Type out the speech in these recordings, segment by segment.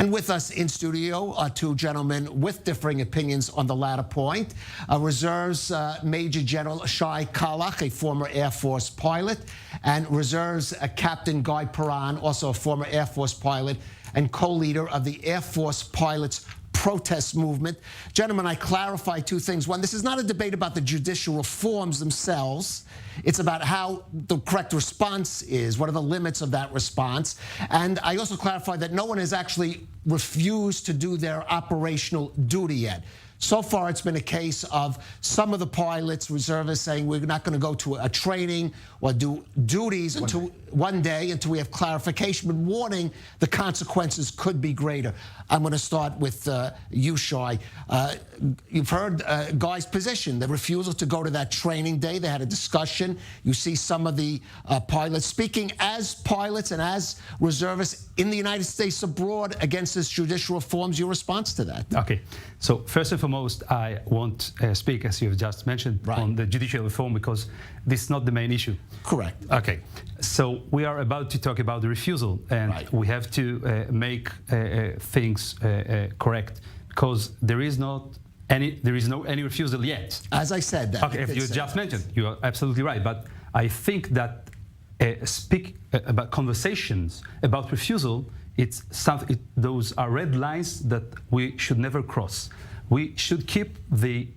And with us in studio are two gentlemen with differing opinions on the latter point. Reserves Major General Shai Kalach, a former Air Force pilot, and Reserves Captain Guy Perrin, also a former Air Force pilot and co-leader of the Air Force Pilots protest movement. Gentlemen, I clarify two things. One, this is not a debate about the judicial reforms themselves. It's about how the correct response is. What are the limits of that response? And I also clarify that no one has actually refused to do their operational duty yet. So far, it's been a case of some of the pilots, reservists, saying we're not going to go to a training or do duties until one day until we have clarification, but warning the consequences could be greater. I'm going to start with you, Shai. You've heard Guy's position, the refusal to go to that training day. They had a discussion. You see some of the pilots speaking as pilots and as reservists in the United States abroad against this judicial reforms. Your response to that? Okay. So first and foremost, I won't speak, as you've just mentioned, on the judicial reform because this is not the main issue. Correct. Okay. So we are about to talk about the refusal, and we have to make things correct because there is no any refusal yet. As I said that. Okay, if you just mentioned, you are absolutely right. But I think that speak about conversations about refusal, it's something. Those are red lines that we should never cross. We should keep the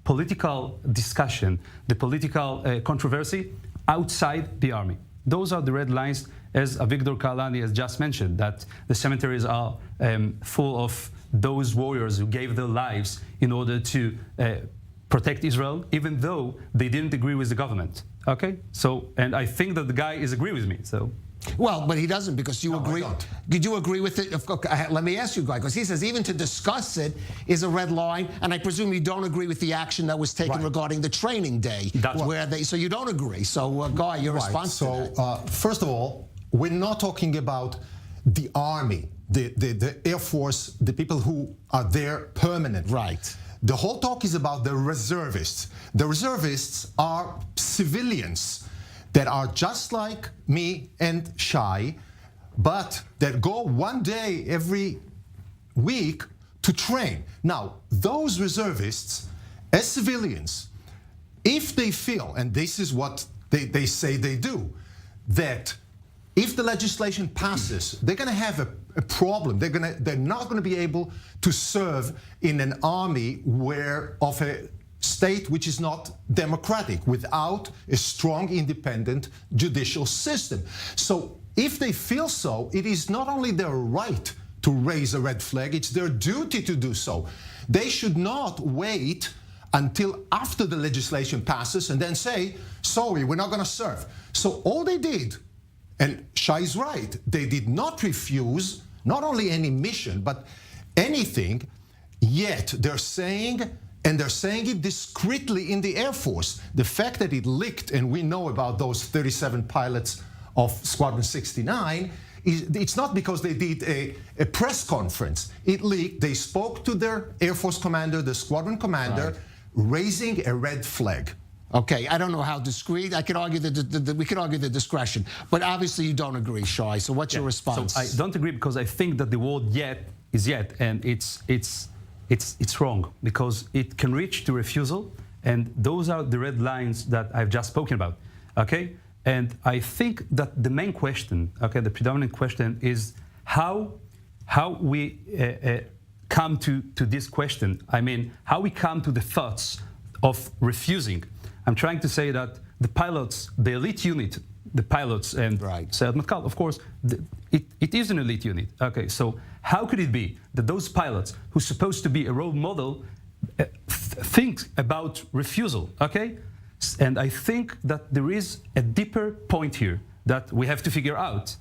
political discussion, the political controversy outside the army. Those are the red lines, as Avigdor Kalani has just mentioned, that the cemeteries are full of those warriors who gave their lives in order to protect Israel, even though they didn't agree with the government. Okay? So, and I think that the guy is agree with me, so. Well, but he doesn't because you agree. Did you agree with it? Okay, let me ask you, Guy, because he says even to discuss it is a red line, and I presume you don't agree with the action that was taken regarding the training day, so you don't agree. So, Guy, your response to that? First of all, we're not talking about the army, the Air Force, the people who are there permanent. Right. The whole talk is about the reservists. The reservists are civilians that are just like me and Shai, but that go one day every week to train. Now, those reservists, as civilians, if they feel, and this is what they say they do, that if the legislation passes, they're going to have a problem. They're not going to be able to serve in an army of a state which is not democratic, without a strong, independent judicial system. So if they feel so, it is not only their right to raise a red flag, it's their duty to do so. They should not wait until after the legislation passes and then say, sorry, we're not going to serve. So all they did, and Shai is right, they did not refuse not only any mission, but anything, yet they're saying, and they're saying it discreetly in the Air Force. The fact that it leaked, and we know about those 37 pilots of Squadron 69, it's not because they did a press conference. It leaked. They spoke to their Air Force commander, the squadron commander, raising a red flag. Okay, I don't know how discreet. I could argue we could argue the discretion, but obviously you don't agree, Shai. So what's your response? So I don't agree because I think that the word "yet" is "yet," and it's wrong because it can reach to refusal, and those are the red lines that I've just spoken about. Okay, and I think that the main question, okay, the predominant question is how we come to this question. I mean, how we come to the thoughts of refusing. I'm trying to say that the pilots, the elite unit, the pilots and Sayed Matkal, of course, it is an elite unit. Okay, so how could it be that those pilots who are supposed to be a role model think about refusal? Okay, and I think that there is a deeper point here that we have to figure out.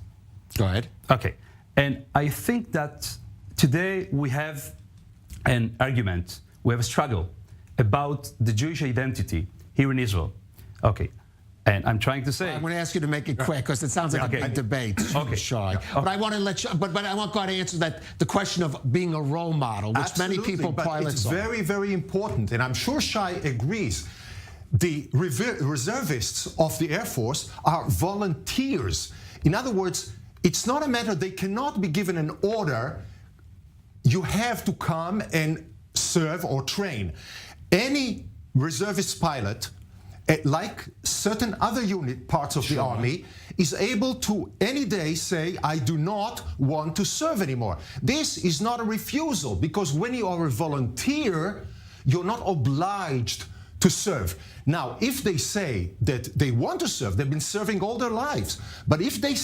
Go ahead. Okay, and I think that today we have an argument, we have a struggle about the Jewish identity here in Israel. Okay, and I'm trying to say... I'm going to ask you to make it quick because it sounds like a big debate, Shai. But I want to let you... But I want God to answer that, the question of being a role model, which many people, pilots, it's very, very important, and I'm sure Shai agrees. The reservists of the Air Force are volunteers. In other words, it's not a matter, they cannot be given an order, you have to come and serve or train. Any reservist pilot, like certain other unit parts of the army, is able to any day say, I do not want to serve anymore. This is not a refusal, because when you are a volunteer, you're not obliged to serve. Now, if they say that they want to serve, they've been serving all their lives, but if they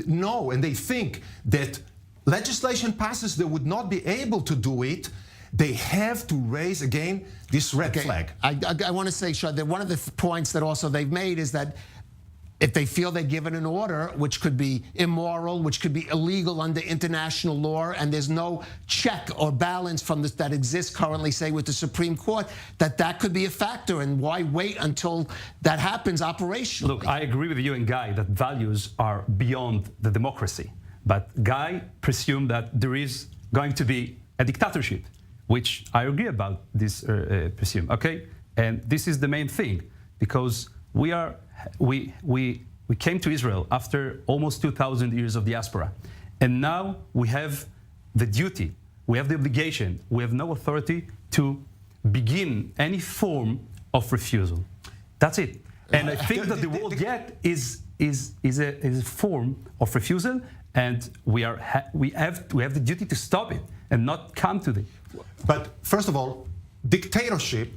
know and they think that legislation passes, they would not be able to do it, they have to raise again this red flag. I want to say, Shai, that one of the points that also they've made is that if they feel they're given an order which could be immoral, which could be illegal under international law, and there's no check or balance from this that exists currently, say, with the Supreme Court, that could be a factor. And why wait until that happens operationally? Look, I agree with you and Guy that values are beyond the democracy. But Guy presumed that there is going to be a dictatorship, which I agree about this presume, okay? And this is the main thing, because we came to Israel after almost 2,000 years of diaspora. And now we have the duty, we have the obligation, we have no authority to begin any form of refusal. That's it. And I think that the world yet is a form of refusal, and we have the duty to stop it and not come to it. But first of all, dictatorship,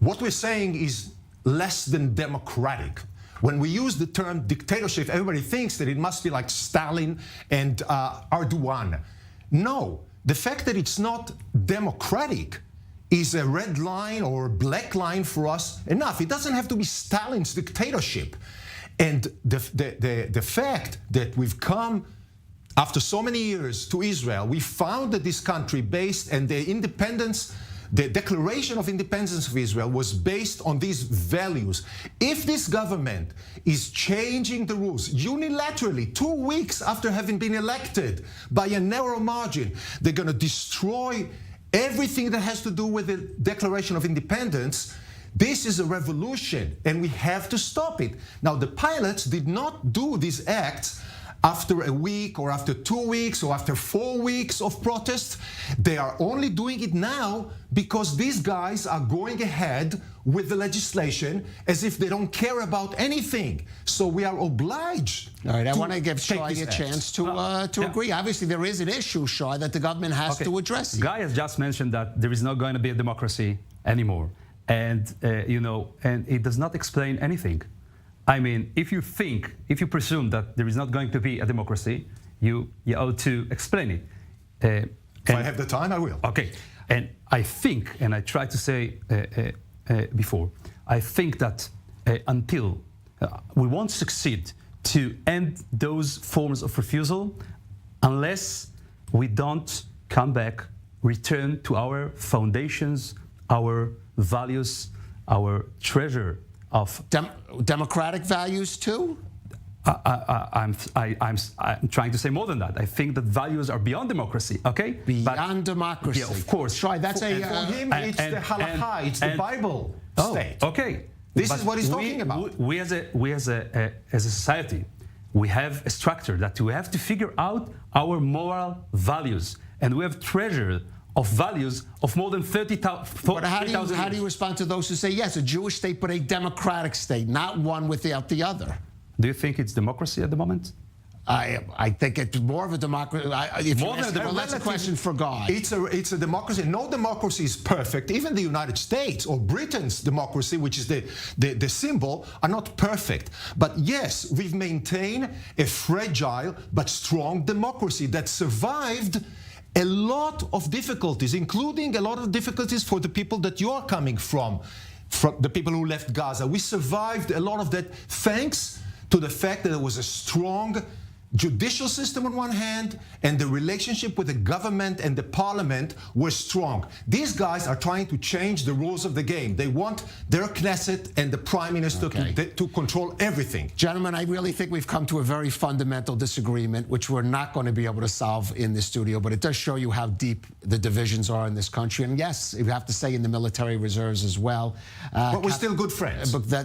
what we're saying is less than democratic. When we use the term dictatorship, everybody thinks that it must be like Stalin and Erdogan. No, the fact that it's not democratic is a red line or a black line for us enough. It doesn't have to be Stalin's dictatorship. And the fact that we've come after so many years to Israel, we founded this country based, and the independence, the Declaration of Independence of Israel was based on these values. If this government is changing the rules unilaterally 2 weeks after having been elected by a narrow margin, they're going to destroy everything that has to do with the Declaration of Independence. This is a revolution, and we have to stop it. Now, the pilots did not do these acts after a week or after 2 weeks or after 4 weeks of protests. They are only doing it now because these guys are going ahead with the legislation as if they don't care about anything. So we are obliged. All right, I want to give Shai a chance to agree. Obviously, there is an issue, Shai, that the government has to address. Guy has just mentioned that there is not going to be a democracy anymore. And, and it does not explain anything. I mean, if you presume that there is not going to be a democracy, you ought to explain it. If I have the time, I will. Okay. And I think, and I tried to say before, I think that until we won't succeed to end those forms of refusal unless we don't come back, return to our foundations, our values, our treasure of democratic values too. I'm trying to say more than that. I think that values are beyond democracy. Okay, beyond democracy. Yeah, of course. Shai, that's for him. It's the halakha. It's the Bible state. Okay, this is what he's talking about. We as a society, we have a structure that we have to figure out our moral values, and we have treasure of values of more than 30,000 But how do you respond to those who say, yes, a Jewish state, but a democratic state, not one without the other? Do you think it's democracy at the moment? I think it's more of a democracy. That's a question for God. It's a democracy. No democracy is perfect. Even the United States or Britain's democracy, which is the symbol, are not perfect. But yes, we've maintained a fragile but strong democracy that survived a lot of difficulties, including a lot of difficulties for the people that you are coming from the people who left Gaza. We survived a lot of that thanks to the fact that there was a strong judicial system on one hand, and the relationship with the government and the parliament was strong. These guys are trying to change the rules of the game. They want their Knesset and the Prime Minister to control everything. Gentlemen, I really think we've come to a very fundamental disagreement, which we're not going to be able to solve in this studio, but it does show you how deep the divisions are in this country. And yes, you have to say in the military reserves as well. But we're still good friends.